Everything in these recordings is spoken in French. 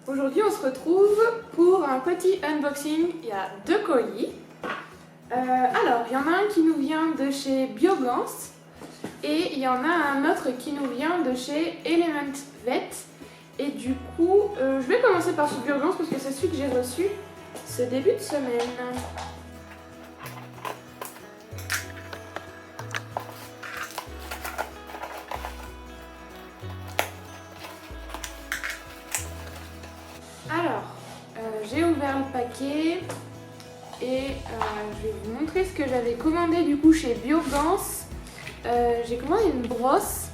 Aujourd'hui on se retrouve pour un petit unboxing. Il y a 2 colis. Alors il y en a un qui nous vient de chez Biogans et il y en a un autre qui nous vient de chez Element Vet. Et du coup je vais commencer par ce Biogans parce que c'est celui que j'ai reçu ce début de semaine. Alors, j'ai ouvert le paquet et je vais vous montrer ce que j'avais commandé du coup chez Biogans. J'ai commandé une brosse.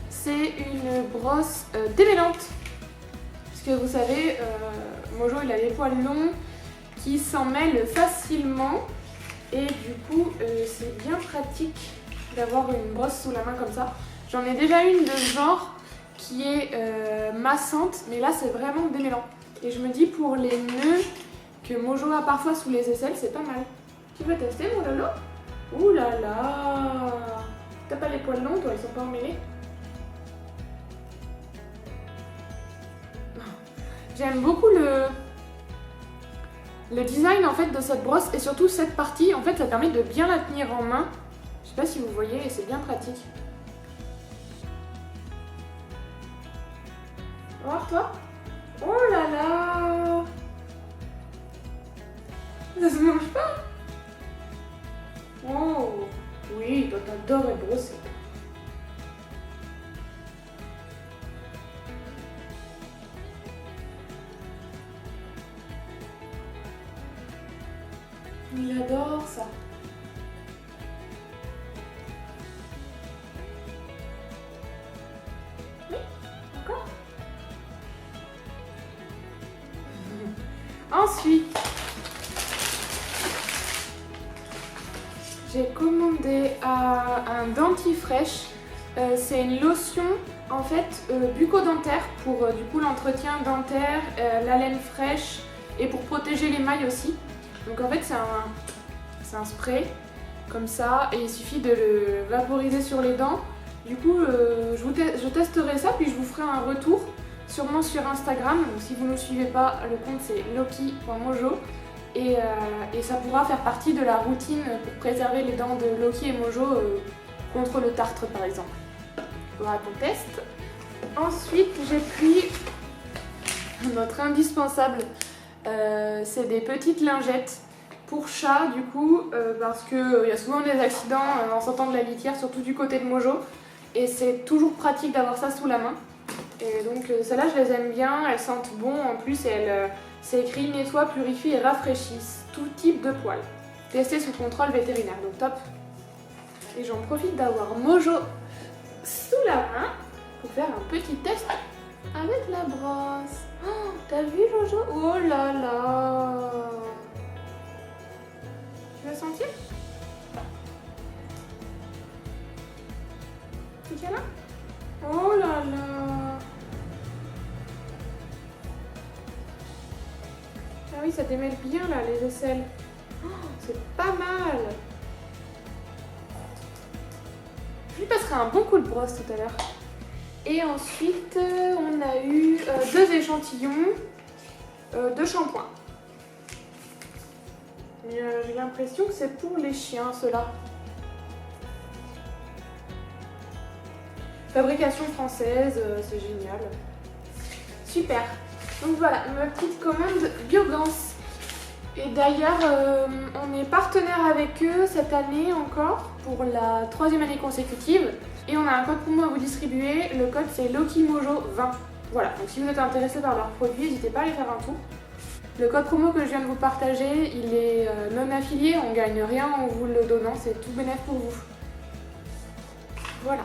C'est une brosse démêlante. Parce que vous savez, Mojo il a les poils longs qui s'en mêlent facilement. Et du coup, c'est bien pratique d'avoir une brosse sous la main comme ça. J'en ai déjà une de ce genre qui est massante, mais là c'est vraiment démêlant. Et je me dis pour les nœuds que Mojo a parfois sous les aisselles, c'est pas mal. Tu veux tester mon Lolo? Ouh là là! T'as pas les poils longs toi, ils sont pas emmêlés? J'aime beaucoup le design en fait de cette brosse et surtout cette partie, en fait ça permet de bien la tenir en main. Je sais pas si vous voyez, c'est bien pratique. Voir toi? Oh là là! Ça se mange pas? Oh! Oui, toi t'adores être brossée. Il adore ça. Oui, encore. Ensuite, j'ai commandé un dentifrice. C'est une lotion en fait bucco-dentaire pour du coup l'entretien dentaire, la laine fraîche et pour protéger l'émail aussi. Donc en fait c'est un spray comme ça et il suffit de le vaporiser sur les dents. Du coup je testerai ça puis je vous ferai un retour sûrement sur Instagram. Donc si vous ne nous suivez pas, le compte c'est loki.mojo et ça pourra faire partie de la routine pour préserver les dents de Loki et Mojo contre le tartre par exemple. Il faudra qu'on teste. Ensuite j'ai pris notre indispensable. C'est des petites lingettes pour chat du coup parce qu'il y a souvent des accidents en sortant de la litière, surtout du côté de Mojo et c'est toujours pratique d'avoir ça sous la main et donc celles-là je les aime bien, elles sentent bon en plus et c'est écrit nettoie, purifie et rafraîchissent tout type de poils, testé sous contrôle vétérinaire, donc top. Et j'en profite d'avoir Mojo sous la main pour faire un petit test avec la brosse. Oh, t'as vu Jojo? Oh là là! Tu veux sentir? Petit câlin? Oh là là! Ah oui, ça démêle bien là les aisselles. Oh, c'est pas mal! Je lui passerai un bon coup de brosse tout à l'heure. Et ensuite, on a eu 2 échantillons de shampoing. Mais j'ai l'impression que c'est pour les chiens, ceux-là. Fabrication française, c'est génial. Super. Donc voilà, ma petite commande Biogans. Et d'ailleurs, on est partenaire avec eux cette année encore pour la 3e année consécutive. Et on a un code promo à vous distribuer, le code c'est LokiMojo20. Voilà, donc si vous êtes intéressé par leurs produits, n'hésitez pas à aller faire un tour. Le code promo que je viens de vous partager, il est non affilié, on gagne rien en vous le donnant, c'est tout bénéf pour vous. Voilà.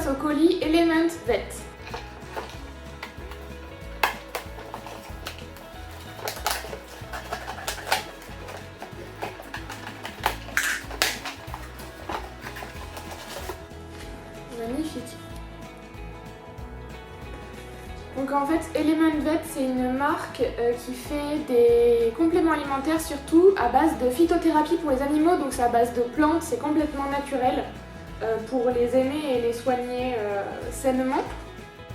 Au colis Element Vet. en fait, Element Vet, c'est une marque qui fait des compléments alimentaires surtout à base de phytothérapie pour les animaux, donc c'est à base de plantes, c'est complètement naturel pour les aimer et les soigner sainement.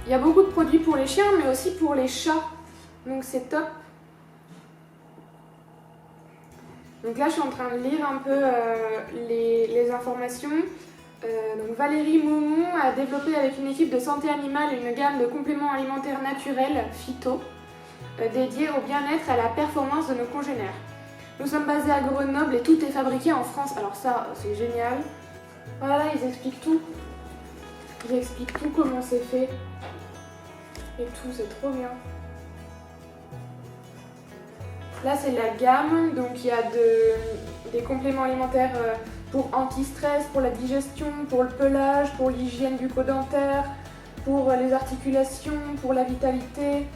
Il y a beaucoup de produits pour les chiens mais aussi pour les chats, donc c'est top. Donc là je suis en train de lire un peu les informations. Donc Valérie Maumont a développé avec une équipe de santé animale une gamme de compléments alimentaires naturels, phyto, dédiés au bien-être et à la performance de nos congénères. Nous sommes basés à Grenoble et tout est fabriqué en France, alors ça c'est génial. Voilà, ils expliquent tout. Ils expliquent tout, comment c'est fait. Et tout, c'est trop bien. Là c'est la gamme, donc il y a des compléments alimentaires pour anti-stress, pour la digestion, pour le pelage, pour l'hygiène bucco-dentaire, pour les articulations, pour la vitalité.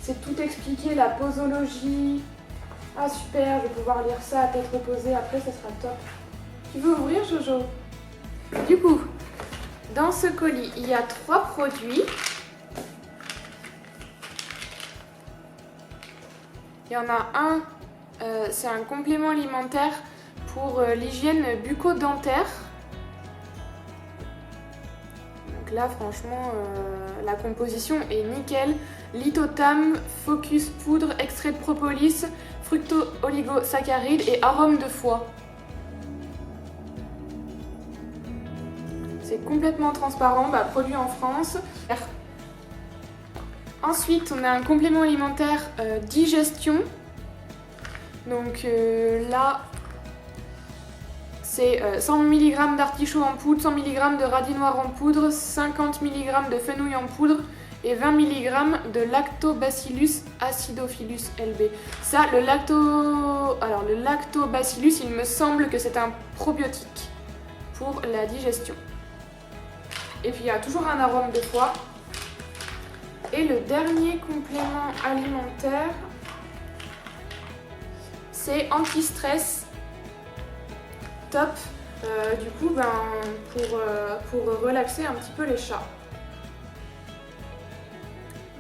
C'est tout expliqué, la posologie. Ah super, je vais pouvoir lire ça à tête reposée, après ça sera top. Tu veux ouvrir Jojo? Du coup, dans ce colis, il y a 3 produits. Il y en a un, c'est un complément alimentaire pour l'hygiène bucco-dentaire. Donc là franchement la composition est nickel. Lithotam, focus poudre, extrait de propolis, fructo-oligosaccharides et arôme de foie. C'est complètement transparent, produit en France. Ensuite, on a un complément alimentaire digestion. Donc là, c'est 100 mg d'artichaut en poudre, 100 mg de radis noir en poudre, 50 mg de fenouil en poudre et 20 mg de Lactobacillus acidophilus LB. Ça, le lactobacillus, il me semble que c'est un probiotique pour la digestion. Et puis il y a toujours un arôme de foie. Et le dernier complément alimentaire, c'est anti-stress top, du coup pour relaxer un petit peu les chats.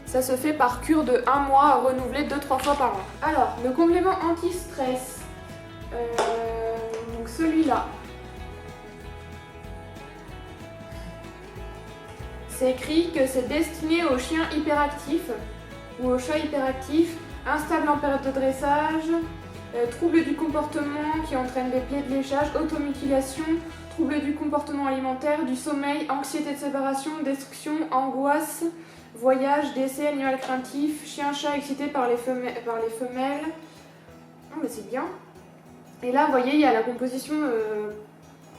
Ça se fait par cure de 1 mois à renouveler 2-3 fois par an. Alors, le complément anti-stress, donc celui-là, c'est écrit que c'est destiné aux chiens hyperactifs ou aux chats hyperactifs, instables en période de dressage, troubles du comportement qui entraînent des plaies de léchage, automutilation, troubles du comportement alimentaire, du sommeil, anxiété de séparation, destruction, angoisse, voyage, décès, animal craintif, chien-chat excité par les femelles. Oh mais c'est bien. Et là, vous voyez, il y a la composition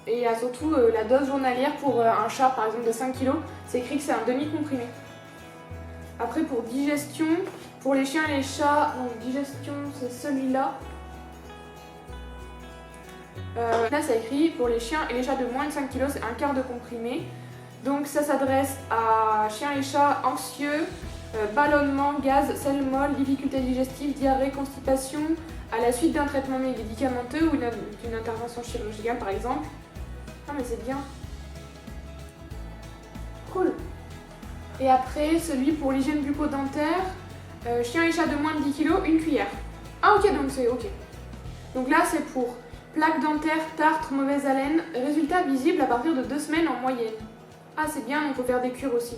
et il y a surtout la dose journalière pour un chat, par exemple de 5 kg. C'est écrit que c'est un demi-comprimé. Après, pour digestion, pour les chiens et les chats, donc digestion, c'est celui-là. Là, c'est écrit pour les chiens et les chats de moins de 5 kg, c'est un quart de comprimé. Donc ça s'adresse à chiens et chats anxieux, ballonnement, gaz, sel molle, difficultés digestives, diarrhée, constipation, à la suite d'un traitement médicamenteux ou d'une intervention chirurgicale par exemple. Ah mais c'est bien. Cool. Et après, celui pour l'hygiène bucco-dentaire, chien et chat de moins de 10 kg, une cuillère. Ah ok, donc c'est ok. Donc là c'est pour plaques dentaires, tartre, mauvaise haleine, résultat visible à partir de 2 semaines en moyenne. Ah c'est bien, on peut faire des cures aussi.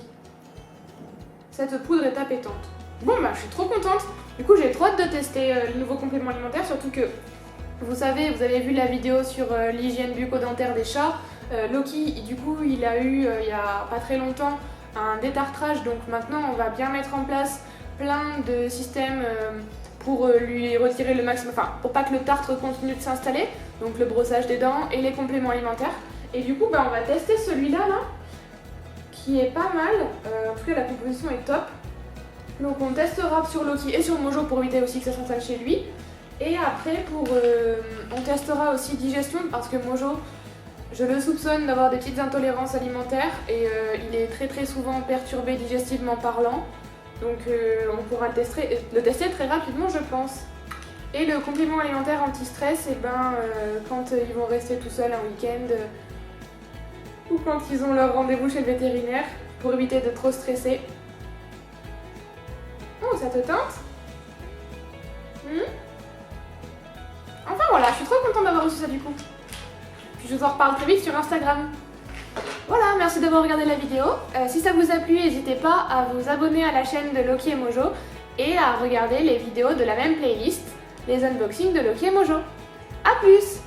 Cette poudre est appétante. Bon je suis trop contente. Du coup j'ai trop hâte de tester le nouveau complément alimentaire, surtout que vous savez, vous avez vu la vidéo sur l'hygiène bucco-dentaire des chats. Loki, du coup, il a eu il y a pas très longtemps un détartrage, donc maintenant on va bien mettre en place plein de systèmes pour lui retirer le maximum, enfin pour pas que le tartre continue de s'installer, donc le brossage des dents et les compléments alimentaires. Et du coup, on va tester celui-là qui est pas mal. En tout cas, la composition est top. Donc on testera sur Loki et sur Mojo pour éviter aussi que ça s'installe chez lui. Et après, on testera aussi digestion parce que Mojo, je le soupçonne d'avoir des petites intolérances alimentaires et il est très très souvent perturbé digestivement parlant. Donc on pourra le tester très rapidement, je pense. Et le complément alimentaire anti-stress, quand ils vont rester tout seuls un week-end ou quand ils ont leur rendez-vous chez le vétérinaire pour éviter de trop stresser. ça te tente? Enfin voilà, je suis trop contente d'avoir reçu ça du coup. Puis je vous en reparle très vite sur Instagram. Voilà, merci d'avoir regardé la vidéo. Si ça vous a plu, n'hésitez pas à vous abonner à la chaîne de Loki et Mojo et à regarder les vidéos de la même playlist, les unboxings de Loki et Mojo. A plus!